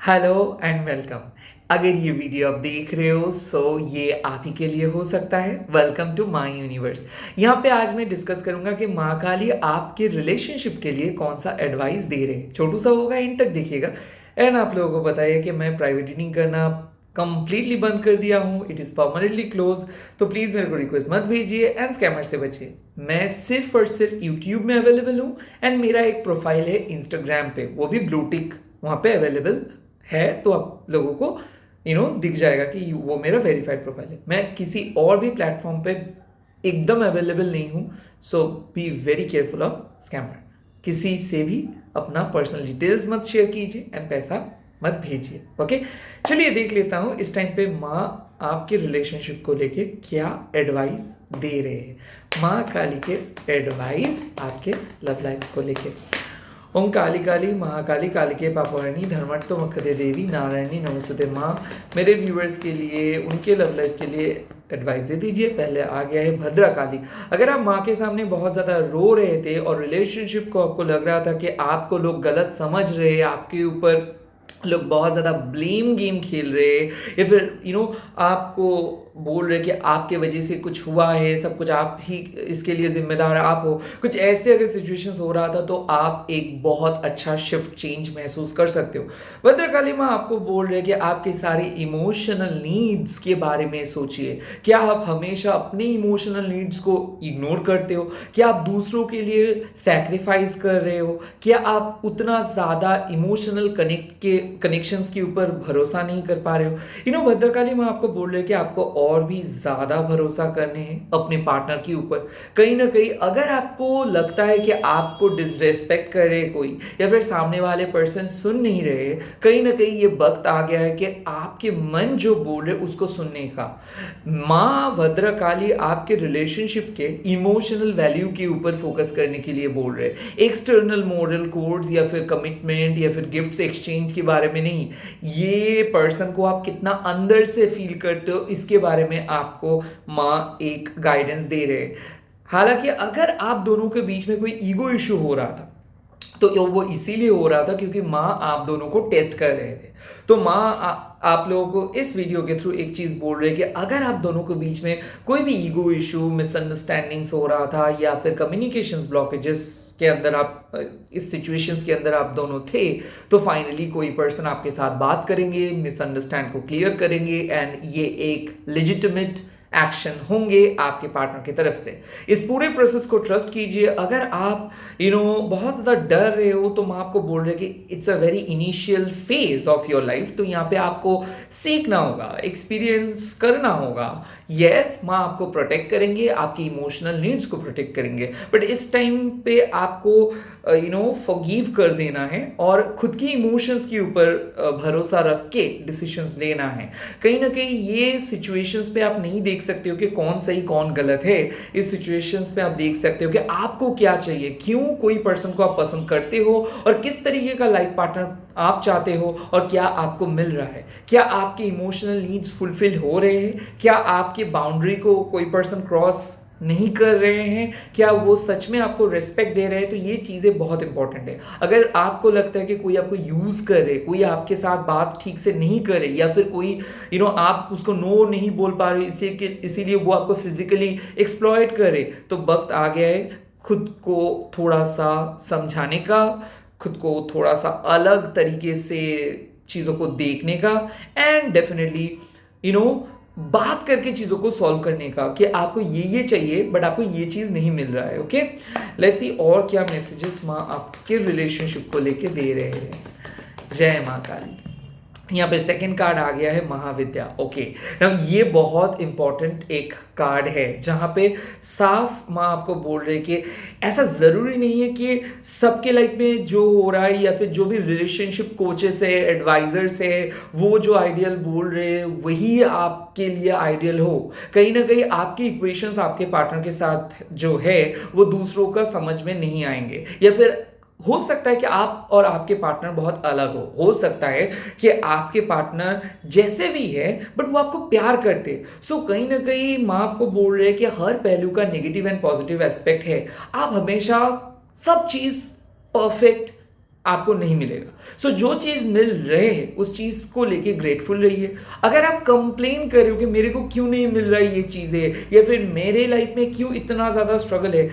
Hello and welcome. अगर ये video आप देख रहे हो ये आप ही के लिए हो सकता है। Welcome to my universe. यहाँ पे आज मैं डिस्कस करूंगा कि माँ काली आपके रिलेशनशिप के लिए कौन सा एडवाइस दे रहे हैं। छोटू सा होगा, एंड तक देखिएगा। एंड आप लोगों को पता है कि मैं प्राइवेट रीडिंग करना कंप्लीटली बंद कर दिया हूँ। It is permanently close. तो प्लीज़ मेरे को रिक्वेस्ट मत भेजिए एंड स्कैमर से बचिए। मैं सिर्फ और सिर्फ यूट्यूब में अवेलेबल हूँ एंड मेरा एक प्रोफाइल है इंस्टाग्राम पे, वो भी ब्लू टिक वहाँ पे अवेलेबल है। तो आप लोगों को दिख जाएगा कि वो मेरा वेरीफाइड प्रोफाइल है। मैं किसी और भी प्लेटफॉर्म पे एकदम अवेलेबल नहीं हूँ। So be very careful of scammer. किसी से भी अपना पर्सनल डिटेल्स मत शेयर कीजिए एंड पैसा मत भेजिए। ओके, चलिए देख लेता हूँ इस टाइम पे माँ आपके रिलेशनशिप को लेके क्या एडवाइस दे रहे हैं। माँ काली के एडवाइस आपके लव लाइफ को लेके। ओम काली काली महाकाली कालिके पापवर्णी धर्मर्थ मखदे देवी नारायणी नमस्ते। माँ मेरे व्यूअर्स के लिए, उनके लव लाइफ के लिए एडवाइस दे दीजिए। पहले आ गया है भद्रा काली। अगर आप माँ के सामने बहुत ज़्यादा रो रहे थे और रिलेशनशिप को आपको लग रहा था कि आपको लोग गलत समझ रहे हैं, आपके ऊपर लोग बहुत ज़्यादा ब्लेम गेम खेल रहे हैं, या फिर आपको बोल रहे कि आपके वजह से कुछ हुआ है, सब कुछ आप ही इसके लिए जिम्मेदार आप हो, कुछ ऐसे अगर सिचुएशंस हो रहा था तो आप एक बहुत अच्छा शिफ्ट चेंज महसूस कर सकते हो। भद्रकाली माँ आपको बोल रहे कि आपके सारे इमोशनल नीड्स के बारे में सोचिए। क्या आप हमेशा अपने इमोशनल नीड्स को इग्नोर करते हो? क्या आप दूसरों के लिए सैक्रिफाइस कर रहे हो? क्या आप उतना ज़्यादा इमोशनल कनेक्शंस के ऊपर भरोसा नहीं कर पा रहे हो? भद्रकाली माँ आपको बोल रहे कि आपको और भी ज़्यादा भरोसा करने हैं अपने पार्टनर के ऊपर। कहीं ना कहीं अगर आपको लगता है कि आपको डिसरेस्पेक्ट कर रहे कोई, या फिर सामने वाले पर्सन सुन नहीं रहे, कहीं ना कहीं ये वक्त आ गया है कि आपके मन जो बोल रहे उसको सुनने का। माँ भद्रकाली आपके रिलेशनशिप के इमोशनल वैल्यू के ऊपर फोकस करने के लिए बोल रहे। एक्सटर्नल मॉरल कोड्स या फिर कमिटमेंट या फिर गिफ्ट्स एक्सचेंज के बारे में नहीं। ये पर्सन को आप कितना अंदर से फील करते हो इसके बारे में आपको माँ एक गाइडेंस दे रहे हैं। हालांकि अगर आप दोनों के बीच में कोई ईगो इशू हो रहा था तो वो इसीलिए हो रहा था क्योंकि माँ आप दोनों को टेस्ट कर रहे थे। तो माँ आप लोगों को इस वीडियो के थ्रू एक चीज बोल रहे हैं कि अगर आप दोनों के बीच में कोई भी ईगो इशू, मिसअंडरस्टैंडिंग्स हो रहा था, या फिर कम्युनिकेशंस ब्लॉकेजेस के अंदर आप इस सिचुएशंस के अंदर आप दोनों थे, तो फाइनली कोई पर्सन आपके साथ बात करेंगे, मिसअंडरस्टैंड को क्लियर करेंगे एंड ये एक लेजिटिमेट एक्शन होंगे आपके पार्टनर की तरफ से। इस पूरे प्रोसेस को ट्रस्ट कीजिए। अगर आप बहुत ज़्यादा डर रहे हो तो मैं आपको बोल रहे कि it's a very initial phase of your life. तो यहाँ पे आपको सीखना होगा, एक्सपीरियंस करना होगा। यस, माँ आपको प्रोटेक्ट करेंगे, आपकी इमोशनल नीड्स को प्रोटेक्ट करेंगे, बट इस टाइम पे आपको फॉरगिव कर देना है और खुद की इमोशंस के ऊपर भरोसा रख के डिसीजंस लेना है। कहीं ना कहीं ये सिचुएशंस पे आप नहीं देख सकते हो कि कौन सही कौन गलत है। इस सिचुएशंस पे आप देख सकते हो कि आपको क्या चाहिए, क्यों कोई पर्सन को आप पसंद करते हो और किस तरीके का लाइफ पार्टनर आप चाहते हो और क्या आपको मिल रहा है। क्या आपके इमोशनल नीड्स फुलफिल हो रहे हैं? क्या आपके बाउंड्री को कोई पर्सन क्रॉस नहीं कर रहे हैं? क्या वो सच में आपको रेस्पेक्ट दे रहे हैं? तो ये चीज़ें बहुत इंपॉर्टेंट है। अगर आपको लगता है कि कोई आपको यूज़ कर रहे, कोई आपके साथ बात ठीक से नहीं करे, या फिर कोई आप उसको नो नहीं बोल पा रहे इसीलिए वो आपको फिजिकली एक्सप्लॉइट करे, तो वक्त आ गया है खुद को थोड़ा सा समझाने का, खुद को थोड़ा सा अलग तरीके से चीज़ों को देखने का, एंड डेफिनेटली बात करके चीज़ों को सॉल्व करने का कि आपको ये चाहिए बट आपको ये चीज़ नहीं मिल रहा है। ओके, लेट्स सी और क्या मैसेजेस माँ आपके रिलेशनशिप को लेके दे रहे हैं। जय माँ काली। यहाँ पे सेकंड कार्ड आ गया है महाविद्या। ओके, नाउ ये बहुत इंपॉर्टेंट एक कार्ड है जहाँ पे साफ माँ आपको बोल रहे कि ऐसा ज़रूरी नहीं है कि सबके लाइफ में जो हो रहा है या फिर जो भी रिलेशनशिप कोचेस है, एडवाइजर्स है, वो जो आइडियल बोल रहे हैं वही आपके लिए आइडियल हो। कहीं ना कहीं आपकी इक्वेशंस आपके पार्टनर के साथ जो है वो दूसरों का समझ में नहीं आएंगे, या फिर हो सकता है कि आप और आपके पार्टनर बहुत अलग हो सकता है कि आपके पार्टनर जैसे भी है बट वो आपको प्यार करते। सो कहीं ना कहीं माँ आपको बोल रहे हैं कि हर पहलू का नेगेटिव एंड पॉजिटिव एस्पेक्ट है। आप हमेशा सब चीज़ परफेक्ट आपको नहीं मिलेगा। सो जो चीज़ मिल रहे है उस चीज़ को लेके ग्रेटफुल रहिए। अगर आप कंप्लेन कर रहे हो कि मेरे को क्यों नहीं मिल रहा है ये चीज़ें, या फिर मेरे लाइफ में क्यों इतना ज़्यादा स्ट्रगल है,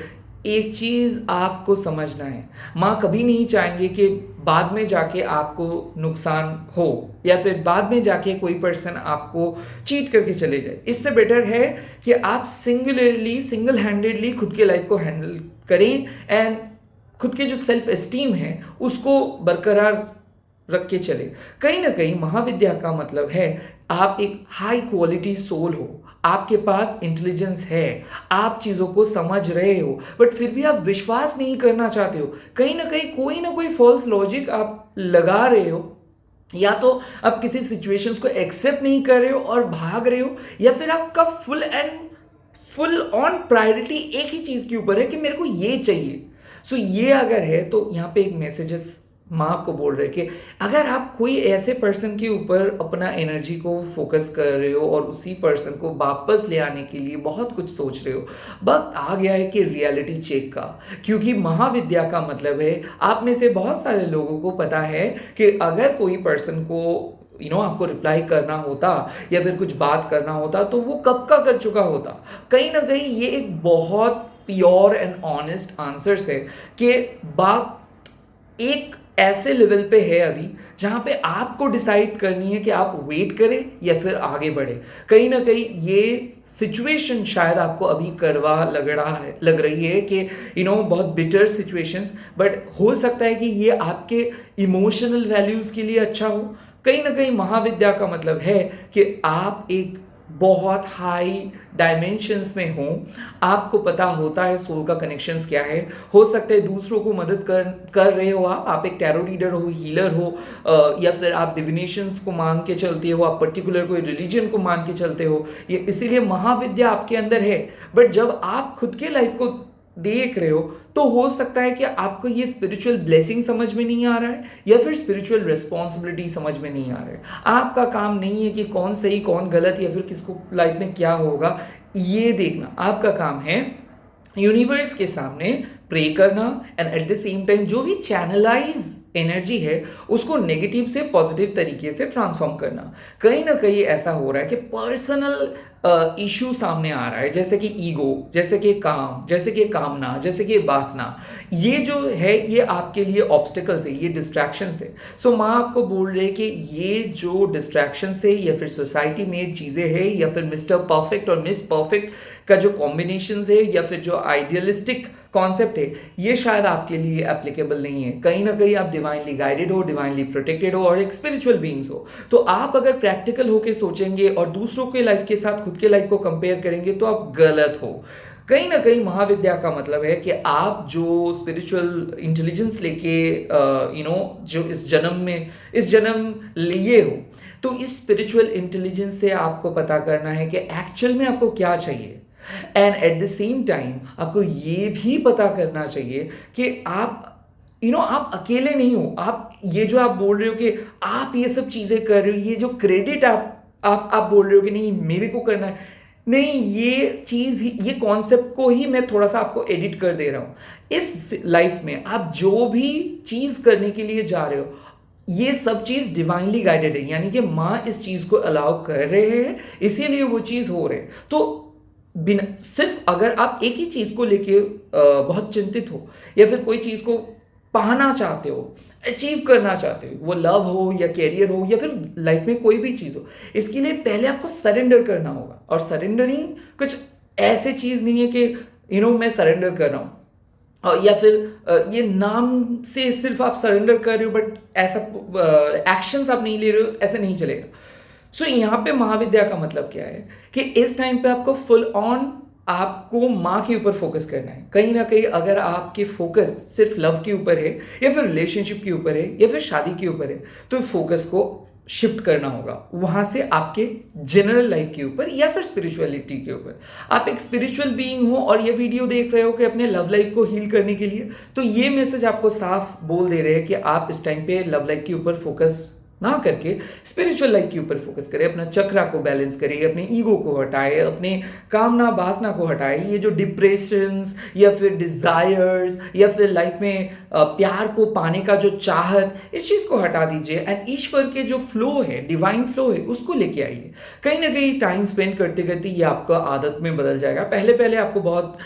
एक चीज़ आपको समझना है, माँ कभी नहीं चाहेंगे कि बाद में जाके आपको नुकसान हो या फिर बाद में जाके कोई पर्सन आपको चीट करके चले जाए। इससे बेटर है कि आप सिंगल हैंडेडली खुद के लाइफ को हैंडल करें एंड खुद के जो सेल्फ एस्टीम है उसको बरकरार रख के चले। कहीं ना कहीं महाविद्या का मतलब है आप एक हाई क्वालिटी सोल हो, आपके पास इंटेलिजेंस है, आप चीज़ों को समझ रहे हो, बट फिर भी आप विश्वास नहीं करना चाहते हो। कहीं ना कोई फॉल्स लॉजिक आप लगा रहे हो, या तो आप किसी सिचुएशंस को एक्सेप्ट नहीं कर रहे हो और भाग रहे हो, या फिर आपका फुल ऑन प्रायोरिटी एक ही चीज़ के ऊपर है कि मेरे को ये चाहिए। सो ये अगर है तो यहाँ पे एक मैसेजेस माँ आपको बोल रहे कि अगर आप कोई ऐसे पर्सन के ऊपर अपना एनर्जी को फोकस कर रहे हो और उसी पर्सन को वापस ले आने के लिए बहुत कुछ सोच रहे हो, वक्त आ गया है कि रियलिटी चेक का। क्योंकि महाविद्या का मतलब है, आप में से बहुत सारे लोगों को पता है कि अगर कोई पर्सन को आपको रिप्लाई करना होता या फिर कुछ बात करना होता तो वो कब का कर चुका होता। कहीं ना कहीं ये एक बहुत प्योर एंड ऑनेस्ट आंसर्स है कि बात एक ऐसे लेवल पे है अभी जहां पे आपको डिसाइड करनी है कि आप वेट करें या फिर आगे बढ़े। कहीं ना कहीं ये सिचुएशन शायद आपको अभी कड़वा लग रही है कि बहुत बिटर सिचुएशंस, बट हो सकता है कि ये आपके इमोशनल वैल्यूज के लिए अच्छा हो। कहीं ना कहीं महाविद्या का मतलब है कि आप एक बहुत हाई डायमेंशंस में हो, आपको पता होता है सोल का कनेक्शंस क्या है। हो सकता है दूसरों को मदद कर रहे हो, आप एक टैरो रीडर हो, हीलर हो, या फिर आप डिविनेशंस को मान के चलते हो, आप पर्टिकुलर कोई रिलीजन को मान के चलते हो। ये इसीलिए महाविद्या आपके अंदर है। बट जब आप खुद के लाइफ को देख रहे हो तो हो सकता है कि आपको ये स्पिरिचुअल ब्लेसिंग समझ में नहीं आ रहा है या फिर स्पिरिचुअल रिस्पॉन्सिबिलिटी समझ में नहीं आ रहा है। आपका काम नहीं है कि कौन सही कौन गलत या फिर किसको लाइफ में क्या होगा ये देखना। आपका काम है यूनिवर्स के सामने प्रे करना and at the same time जो भी चैनलाइज एनर्जी है उसको नेगेटिव से पॉजिटिव तरीके से ट्रांसफॉर्म करना। कहीं ना कहीं ऐसा हो रहा है कि पर्सनल इशू सामने आ रहा है, जैसे कि ईगो, जैसे कि काम, जैसे कि कामना, जैसे कि वासना। ये जो है ये आपके लिए ऑब्स्टिकल्स है, ये डिस्ट्रैक्शंस है। सो माँ आपको बोल रहे हैं कि ये जो डिस्ट्रैक्शंस है या फिर सोसाइटी मेड चीज़ें हैं या फिर मिस्टर परफेक्ट और मिस परफेक्ट का जो कॉम्बिनेशन है या फिर जो आइडियलिस्टिक कॉन्सेप्ट है ये शायद आपके लिए एप्लीकेबल नहीं है। कहीं ना कहीं आप डिवाइनली गाइडेड हो, डिवाइनली प्रोटेक्टेड हो और एक स्पिरिचुअल बीइंग्स हो। तो आप अगर प्रैक्टिकल होके सोचेंगे और दूसरों के लाइफ के साथ खुद के लाइफ को कंपेयर करेंगे तो आप गलत हो। कहीं ना कहीं महाविद्या का मतलब है कि आप जो स्पिरिचुअल इंटेलिजेंस लेके जो इस जन्म लिए हो, तो इस स्पिरिचुअल इंटेलिजेंस से आपको पता करना है कि एक्चुअल में आपको क्या चाहिए। And at the same time आपको ये भी पता करना चाहिए कि आप आप अकेले नहीं हो। आप ये जो आप बोल रहे हो कि आप ये सब चीज़ें कर रहे हो, ये जो क्रेडिट आप बोल रहे हो कि नहीं मेरे को करना है, नहीं, ये चीज़ ही, ये कॉन्सेप्ट को ही मैं थोड़ा सा आपको एडिट कर दे रहा हूँ। इस लाइफ में आप जो भी चीज़ करने के लिए जा रहे हो ये सब चीज़ डिवाइनली गाइडेड है, यानी कि माँ इस चीज़ को अलाउ कर रहे हैं इसीलिए वो चीज़ हो रही है। तो बिना सिर्फ अगर आप एक ही चीज़ को लेके बहुत चिंतित हो या फिर कोई चीज़ को पाना चाहते हो, अचीव करना चाहते हो, वो लव हो या कैरियर हो या फिर लाइफ में कोई भी चीज़ हो, इसके लिए पहले आपको सरेंडर करना होगा। और सरेंडरिंग कुछ ऐसी चीज़ नहीं है कि मैं सरेंडर कर रहा हूँ या फिर ये नाम से सिर्फ आप सरेंडर कर रहे हो बट ऐसा एक्शंस आप नहीं ले रहे हो, ऐसे नहीं चलेगा। सो यहाँ पे महाविद्या का मतलब क्या है कि इस टाइम पे आपको फुल ऑन आपको माँ के ऊपर फोकस करना है। कहीं ना कहीं अगर आपके फोकस सिर्फ लव के ऊपर है या फिर रिलेशनशिप के ऊपर है या फिर शादी के ऊपर है तो फोकस को शिफ्ट करना होगा वहां से आपके जनरल लाइफ के ऊपर या फिर स्पिरिचुअलिटी के ऊपर। आप एक स्पिरिचुअल बीइंग हो और ये वीडियो देख रहे हो कि अपने लव लाइफ को हील करने के लिए, तो ये मैसेज आपको साफ बोल दे रहे हैं कि आप इस टाइम पे लव लाइफ के ऊपर फोकस ना करके स्पिरिचुअल लाइफ के ऊपर फोकस करें, अपना चक्रा को बैलेंस करें, अपने ईगो को हटाए, अपने कामना वासना को हटाए, ये जो डिप्रेशंस या फिर डिजायर्स या फिर लाइफ में प्यार को पाने का जो चाहत, इस चीज को हटा दीजिए एंड ईश्वर के जो फ्लो है, डिवाइन फ्लो है, उसको लेके आइए। कहीं ना कहीं टाइम स्पेंड करते करते ये आपका आदत में बदल जाएगा। पहले पहले आपको बहुत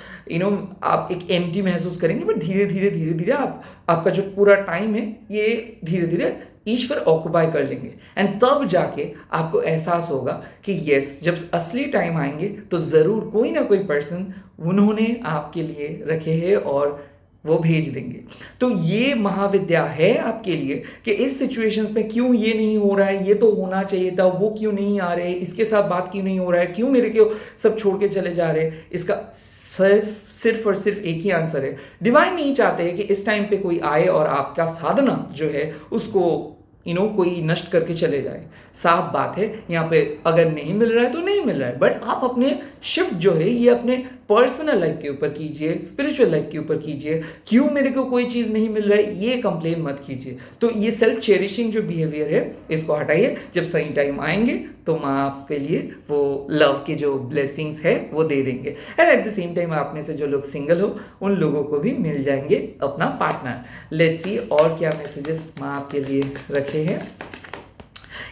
आप एक एम्प्टी महसूस करेंगे, बट धीरे धीरे धीरे धीरे आपका जो पूरा टाइम है ये धीरे धीरे ईश्वर ऑक्युपाई कर लेंगे एंड तब जाके आपको एहसास होगा कि यस, जब असली टाइम आएंगे तो ज़रूर कोई ना कोई पर्सन उन्होंने आपके लिए रखे हैं और वो भेज देंगे। तो ये महाविद्या है आपके लिए कि इस सिचुएशंस में क्यों ये नहीं हो रहा है, ये तो होना चाहिए था, वो क्यों नहीं आ रहे, इसके साथ बात क्यों नहीं हो रहा है, क्यों मेरे को सब छोड़ के चले जा रहे हैं। इसका सिर्फ और सिर्फ एक ही आंसर है, डिवाइन नहीं चाहते कि इस टाइम पे कोई आए और आपका साधना जो है उसको कोई नष्ट करके चले जाए। साफ बात है, यहाँ पे अगर नहीं मिल रहा है तो नहीं मिल रहा है, बट आप अपने शिफ्ट जो है ये अपने पर्सनल लाइफ के ऊपर कीजिए, स्पिरिचुअल लाइफ के ऊपर कीजिए। क्यों मेरे को कोई चीज़ नहीं मिल रहा है ये कंप्लेन मत कीजिए। तो ये सेल्फ चेरिशिंग जो बिहेवियर है इसको हटाइए। जब सही टाइम आएंगे तो माँ आपके लिए वो लव के जो ब्लेसिंग्स है वो दे देंगे and at the same time आप में से जो लोग सिंगल हो उन लोगों को भी मिल जाएंगे अपना पार्टनर। लेट्स सी और क्या मैसेजेस माँ आपके लिए रखे हैं।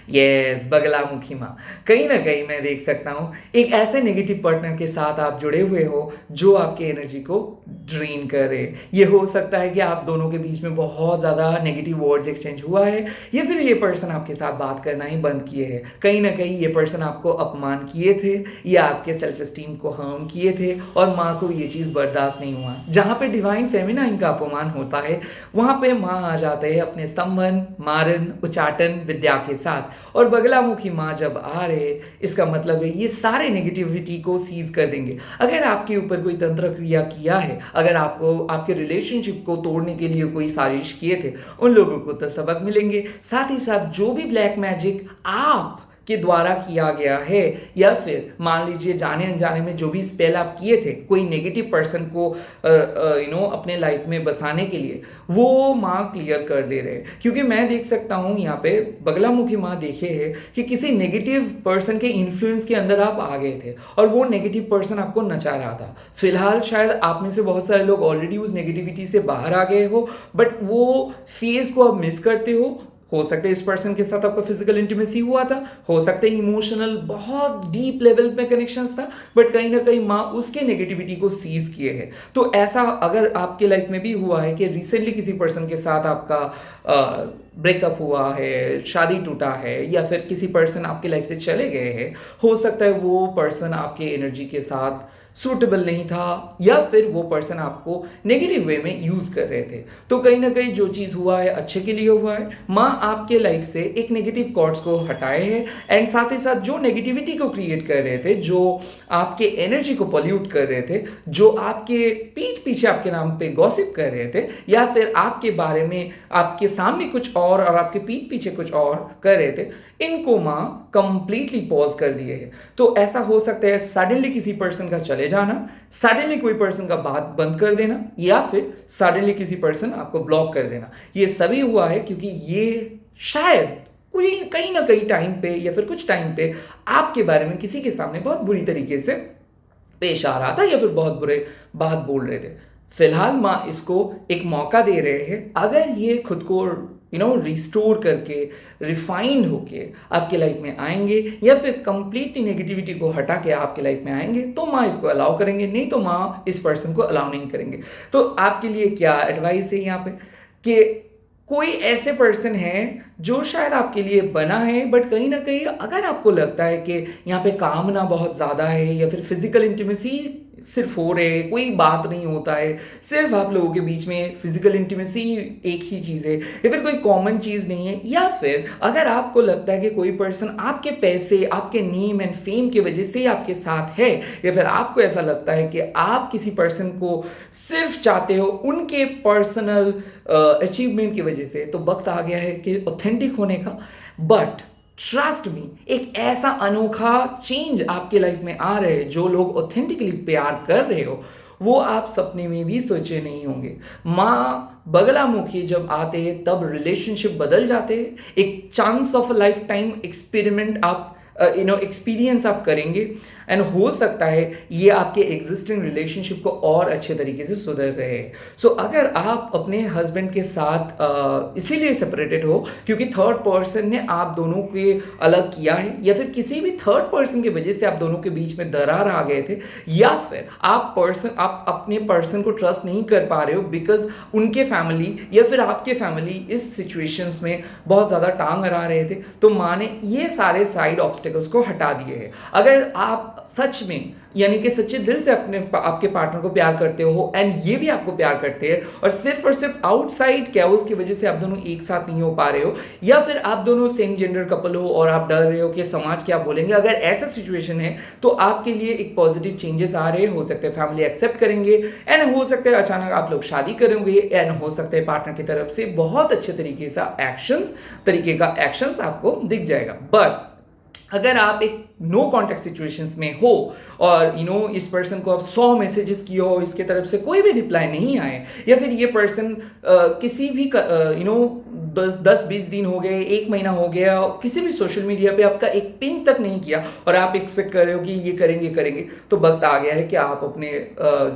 यस, बगलामुखी माँ, कहीं ना कहीं मैं देख सकता हूँ एक ऐसे नेगेटिव पार्टनर के साथ आप जुड़े हुए हो जो आपके एनर्जी को ड्रेन करे। ये हो सकता है कि आप दोनों के बीच में बहुत ज़्यादा नेगेटिव वर्ड्स एक्सचेंज हुआ है या फिर ये पर्सन आपके साथ बात करना ही बंद किए है। कहीं ना कहीं ये पर्सन आपको अपमान किए थे या आपके सेल्फ एस्टीम को हार्म किए थे और माँ को ये चीज़ बर्दाश्त नहीं हुआ। जहाँ पे डिवाइन फेमिनाइन का अपमान होता है वहाँ पे माँ आ जाते हैं अपने स्तंभन, मारन, उच्चाटन विद्या के साथ। और बगलामुखी माँ जब आ रहे इसका मतलब है ये सारे नेगेटिविटी को सीज कर देंगे। अगर आपके ऊपर कोई तंत्र क्रिया किया है, अगर आपको आपके रिलेशनशिप को तोड़ने के लिए कोई साजिश किए थे, उन लोगों को तो सबक मिलेंगे। साथ ही साथ जो भी ब्लैक मैजिक आप के द्वारा किया गया है या फिर मान लीजिए जाने अनजाने में जो भी स्पेल आप किए थे कोई नेगेटिव पर्सन को अपने लाइफ में बसाने के लिए, वो माँ क्लियर कर दे रहे हैं। क्योंकि मैं देख सकता हूँ यहाँ पे बगलामुखी माँ देखे है कि किसी नेगेटिव पर्सन के इन्फ्लुएंस के अंदर आप आ गए थे और वो नेगेटिव पर्सन आपको नचा रहा था। फिलहाल शायद आप में से बहुत सारे लोग ऑलरेडी उस नेगेटिविटी से बाहर आ गए हो, बट वो फेज को आप मिस करते हो सकता है इस पर्सन के साथ आपका फिजिकल इंटीमेसी हुआ था, हो सकता है इमोशनल बहुत डीप लेवल पे कनेक्शंस था, बट कहीं ना कहीं माँ उसके नेगेटिविटी को सीज किए है। तो ऐसा अगर आपके लाइफ में भी हुआ है कि रिसेंटली किसी पर्सन के साथ आपका ब्रेकअप हुआ है, शादी टूटा है या फिर किसी पर्सन आपके लाइफ से चले गए हैं, हो सकता है वो पर्सन आपके एनर्जी के साथ सूटेबल नहीं था या फिर वो पर्सन आपको नेगेटिव वे में यूज कर रहे थे। तो कहीं ना कहीं जो चीज हुआ है अच्छे के लिए हुआ है। माँ आपके लाइफ से एक नेगेटिव कॉर्ड्स को हटाए हैं एंड साथ ही साथ जो नेगेटिविटी को क्रिएट कर रहे थे, जो आपके एनर्जी को पॉल्यूट कर रहे थे, जो आपके पीठ पीछे आपके नाम पे गॉसिप कर रहे थे या फिर आपके बारे में आपके सामने कुछ और आपके पीठ पीछे कुछ और कर रहे थे, इनको माँ कंप्लीटली पॉज कर दिए है। तो ऐसा हो सकता है सडनली किसी पर्सन का चले जाना, सडनली कोई पर्सन का बात बंद कर देना या फिर सडनली किसी पर्सन आपको ब्लॉक कर देना। ये सभी हुआ है क्योंकि ये शायद कोई कहीं ना कहीं टाइम पे या फिर कुछ टाइम पे आपके बारे में किसी के सामने बहुत बुरी तरीके से पेश आ रहा था या फिर बहुत बुरे बात बोल रहे थे। फिलहाल माँ इसको एक मौका दे रहे हैं। अगर ये खुद को रिस्टोर करके रिफाइंड होके आपके लाइफ में आएंगे या फिर कंप्लीटली नेगेटिविटी को हटा के आपके लाइफ में आएंगे तो माँ इसको अलाउ करेंगे, नहीं तो माँ इस पर्सन को अलाउ नहीं करेंगे। तो आपके लिए क्या एडवाइस है यहाँ पे कि कोई ऐसे पर्सन है जो शायद आपके लिए बना है, बट कहीं ना कहीं अगर आपको लगता है कि यहाँ पे कामना बहुत ज़्यादा है या फिर फिजिकल इंटीमेसी सिर्फ हो रहे, कोई बात नहीं होता है, सिर्फ आप लोगों के बीच में फिजिकल इंटीमेसी एक ही चीज़ है या फिर कोई कॉमन चीज़ नहीं है, या फिर अगर आपको लगता है कि कोई पर्सन आपके पैसे, आपके नेम एंड फेम की वजह से आपके साथ है, या फिर आपको ऐसा लगता है कि आप किसी पर्सन को सिर्फ चाहते हो उनके पर्सनल अचीवमेंट की वजह से, तो वक्त आ गया है कि ऑथेंटिक होने का। बट ट्रस्ट मी, एक ऐसा अनोखा चेंज आपके लाइफ में आ रहे हैं। जो लोग ऑथेंटिकली प्यार कर रहे हो वो आप सपने में भी सोचे नहीं होंगे। माँ बगलामुखी जब आते हैं तब रिलेशनशिप बदल जाते हैं। एक chance of life time experiment आप एक्सपीरियंस आप करेंगे एंड हो सकता है ये आपके एग्जिस्टिंग रिलेशनशिप को और अच्छे तरीके से सुधर रहे हैं। सो अगर आप अपने हस्बैंड के साथ इसीलिए सेपरेटेड हो क्योंकि थर्ड पर्सन ने आप दोनों के अलग किया है, या फिर किसी भी थर्ड पर्सन की वजह से आप दोनों के बीच में दरार आ गए थे, या फिर आप अपने पर्सन को ट्रस्ट नहीं कर पा रहे हो बिकॉज उनके फैमिली या फिर आपके फैमिली इस सिचुएशंस में बहुत ज़्यादा टांग अड़ा रहे थे, तो माँ ने ये सारे साइड ऑब्स्टिकल्स को हटा दिए हैं। अगर आप सच में यानी कि सच्चे दिल से आपके पार्टनर को प्यार करते हो एंड ये भी आपको प्यार करते हैं और सिर्फ आउटसाइड कैओस की वजह से आप दोनों एक साथ नहीं हो पा रहे हो, या फिर आप दोनों सेम जेंडर कपल हो और आप डर रहे हो कि समाज क्या बोलेंगे, अगर ऐसा सिचुएशन है तो आपके लिए एक पॉजिटिव चेंजेस आ रहे हैं। हो सकता है फैमिली एक्सेप्ट करेंगे एंड हो सकता है अचानक आप लोग शादी करेंगे एंड हो सकता है पार्टनर की तरफ से बहुत अच्छे तरीके का एक्शंस आपको दिख जाएगा। बट अगर आप एक नो कॉन्टैक्ट सिचुएशंस में हो और इस पर्सन को आप 100 मैसेजेस किए हो, इसके तरफ से कोई भी रिप्लाई नहीं आए, या फिर ये पर्सन किसी भी 10-20 दिन हो गए, 1 महीना हो गया, किसी भी सोशल मीडिया पे आपका एक पिन तक नहीं किया और आप एक्सपेक्ट कर रहे हो कि ये करेंगे, तो वक्त आ गया है कि आप अपने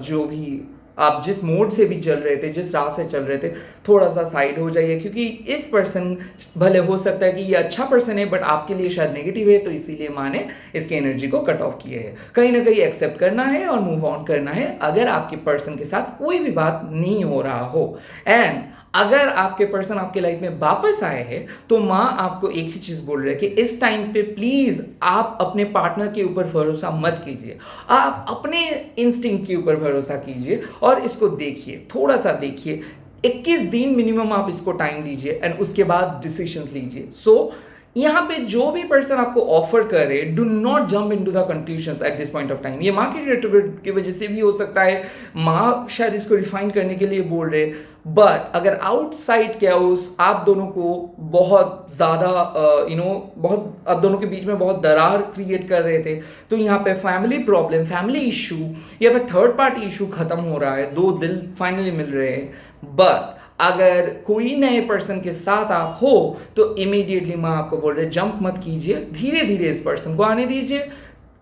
जो भी आप जिस मोड से भी चल रहे थे, जिस राह से चल रहे थे, थोड़ा सा साइड हो जाइए, क्योंकि इस पर्सन भले हो सकता है कि ये अच्छा पर्सन है बट आपके लिए शायद नेगेटिव है, तो इसीलिए माँ ने इसकी एनर्जी को कट ऑफ किया है। कहीं ना कहीं एक्सेप्ट करना है और मूव ऑन करना है अगर आपके पर्सन के साथ कोई भी बात नहीं हो रहा हो। एंड अगर आपके पर्सन आपके लाइफ में वापस आए हैं तो माँ आपको एक ही चीज बोल रही है कि इस टाइम पे प्लीज आप अपने पार्टनर के ऊपर भरोसा मत कीजिए, आप अपने इंस्टिंक्ट के ऊपर भरोसा कीजिए और इसको देखिए, थोड़ा सा देखिए। 21 दिन मिनिमम आप इसको टाइम दीजिए एंड उसके बाद डिसीजंस लीजिए। सो यहाँ पे जो भी पर्सन आपको ऑफर करे, do not jump into the conclusions at this point of time. ये माँ की रेट्रोग्रेड की वजह से भी हो सकता है, माँ शायद इसको रिफाइन करने के लिए बोल रहे, बट अगर आउटसाइड कैओस आप दोनों को बहुत ज़्यादा आप दोनों के बीच में बहुत दरार क्रिएट कर रहे थे, तो यहाँ पे फैमिली प्रॉब्लम, फैमिली इशू या फिर थर्ड पार्टी इशू खत्म हो रहा है, दो दिल फाइनली मिल रहे हैं। बट अगर कोई नए पर्सन के साथ आप हो तो इमीडिएटली मैं आपको बोल रहे जंप मत कीजिए, धीरे धीरे इस पर्सन को आने दीजिए,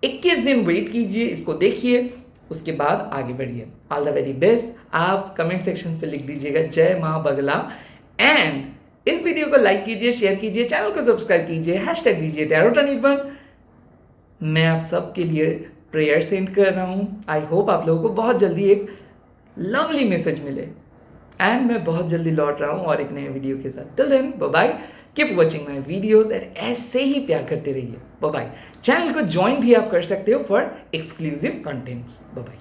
21 दिन वेट कीजिए, इसको देखिए, उसके बाद आगे बढ़िए। All the very best. आप कमेंट सेक्शंस पे लिख दीजिएगा जय माँ बगला एंड इस वीडियो को लाइक कीजिए, शेयर कीजिए, चैनल को सब्सक्राइब कीजिए, हैशटैग दीजिए टैरोटनिर्भर। मैं आप सबके लिए प्रेयर सेंड कर रहा हूँ। आई होप आप लोगों को बहुत जल्दी एक लवली मैसेज मिले एंड मैं बहुत जल्दी लौट रहा हूँ और एक नए वीडियो के साथ। Till then bye bye, keep watching my videos and ऐसे ही प्यार करते रहिए। Bye bye. चैनल को ज्वाइन भी आप कर सकते हो for exclusive contents. Bye bye.